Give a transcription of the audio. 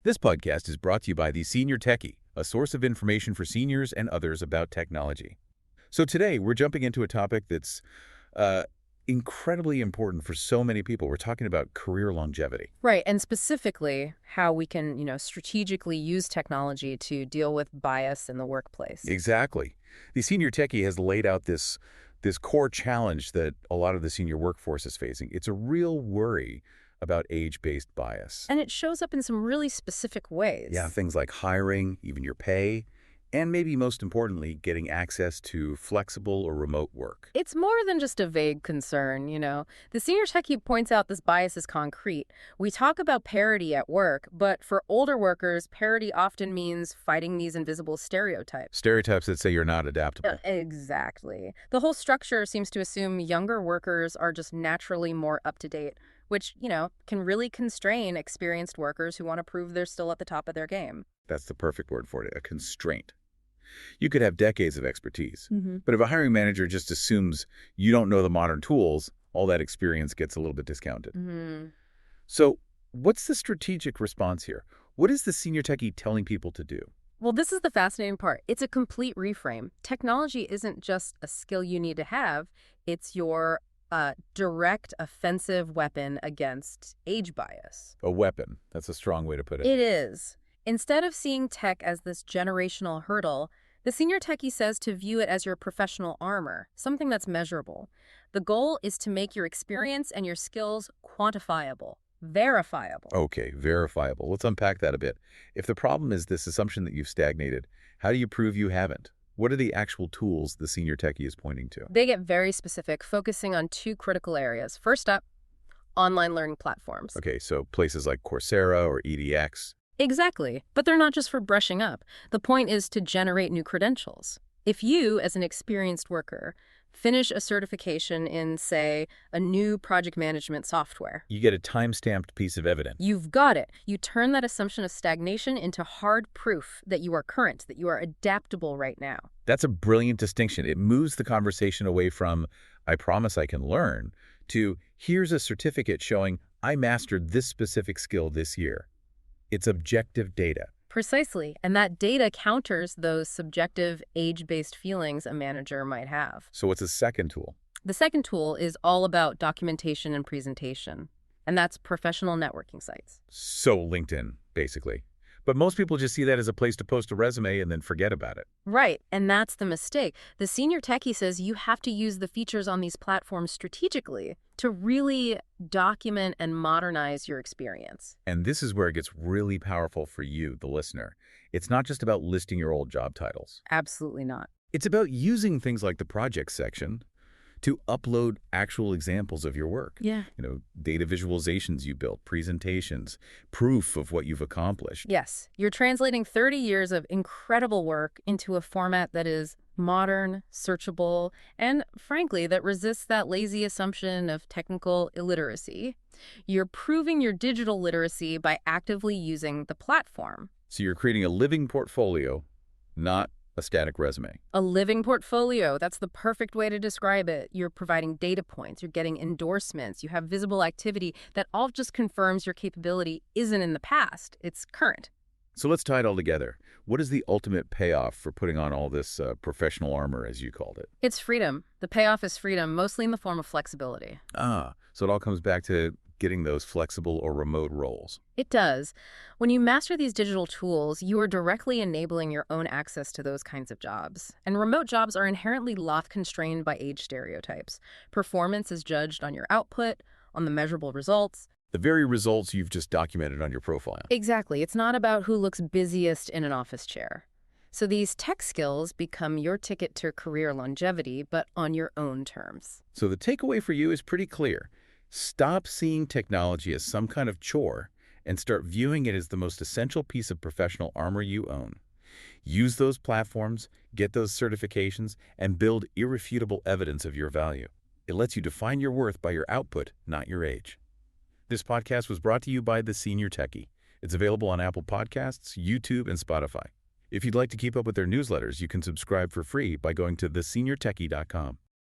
This podcast is brought to you by the Senior Techie, a source of information for seniors and others about technology. So today, we're jumping into a topic that's incredibly important for so many people. We're talking about career longevity. Right, and specifically how we can, strategically use technology to deal with bias in the workplace. Exactly. The Senior Techie has laid out this core challenge that a lot of the senior workforce is facing. It's a real worry about age-based bias. And it shows up in some really specific ways. Yeah, things like hiring, even your pay, and maybe most importantly, getting access to flexible or remote work. It's more than just a vague concern. The Senior Techie points out this bias is concrete. We talk about parity at work, but for older workers, parity often means fighting these invisible stereotypes. Stereotypes that say you're not adaptable. Exactly. The whole structure seems to assume younger workers are just naturally more up-to-date, which, can really constrain experienced workers who want to prove they're still at the top of their game. That's the perfect word for it, a constraint. You could have decades of expertise, Mm-hmm. but if a hiring manager just assumes you don't know the modern tools, all that experience gets a little bit discounted. Mm-hmm. So what's the strategic response here? What is the Senior Techie telling people to do? Well, this is the fascinating part. It's a complete reframe. Technology isn't just a skill you need to have. It's your direct offensive weapon against age bias. A weapon. That's a strong way to put it. It is. Instead of seeing tech as this generational hurdle, the Senior Techie says to view it as your professional armor, something that's measurable. The goal is to make your experience and your skills quantifiable, verifiable. Okay, verifiable. Let's unpack that a bit. If the problem is this assumption that you've stagnated, how do you prove you haven't? What are the actual tools the Senior Techie is pointing to? They get very specific, focusing on two critical areas. First up, online learning platforms. Okay, so places like Coursera or EDX. Exactly. But they're not just for brushing up. The point is to generate new credentials. If you, as an experienced worker, finish a certification in, say, a new project management software, You get a time-stamped piece of evidence. you've got it. You turn that assumption of stagnation into hard proof that you are current, that you are adaptable right now. That's a brilliant distinction. It moves the conversation away from, I promise I can learn, to, here's a certificate showing I mastered this specific skill this year. It's objective data. Precisely. And that data counters those subjective, age-based feelings a manager might have. So what's a second tool? The second tool is all about documentation and presentation, and that's professional networking sites. So LinkedIn, basically. But most people just see that as a place to post a resume and then forget about it. Right, and that's the mistake. The Senior Techie says you have to use the features on these platforms strategically to really document and modernize your experience. And this is where it gets really powerful for you, the listener. It's not just about listing your old job titles. Absolutely not. It's about using things like the project section to upload actual examples of your work. Yeah. Data visualizations you built, presentations, proof of what you've accomplished. Yes, you're translating 30 years of incredible work into a format that is modern, searchable, and frankly, that resists that lazy assumption of technical illiteracy. You're proving your digital literacy by actively using the platform. So you're creating a living portfolio, not a static resume. A living portfolio, that's the perfect way to describe it. You're providing data points, you're getting endorsements, you have visible activity that all just confirms your capability isn't in the past, it's current. So let's tie it all together. What is the ultimate payoff for putting on all this professional armor, as you called it? It's freedom. The payoff is freedom, mostly in the form of flexibility. So it all comes back to getting those flexible or remote roles. It does. When you master these digital tools, you are directly enabling your own access to those kinds of jobs. And remote jobs are inherently constrained by age stereotypes. Performance is judged on your output, on the measurable results. The very results you've just documented on your profile. Exactly. It's not about who looks busiest in an office chair. So these tech skills become your ticket to career longevity, but on your own terms. So the takeaway for you is pretty clear. Stop seeing technology as some kind of chore and start viewing it as the most essential piece of professional armor you own. Use those platforms, get those certifications, and build irrefutable evidence of your value. It lets you define your worth by your output, not your age. This podcast was brought to you by the Senior Techie. It's available on Apple Podcasts, YouTube, and Spotify. If you'd like to keep up with their newsletters, you can subscribe for free by going to theseniortechie.com.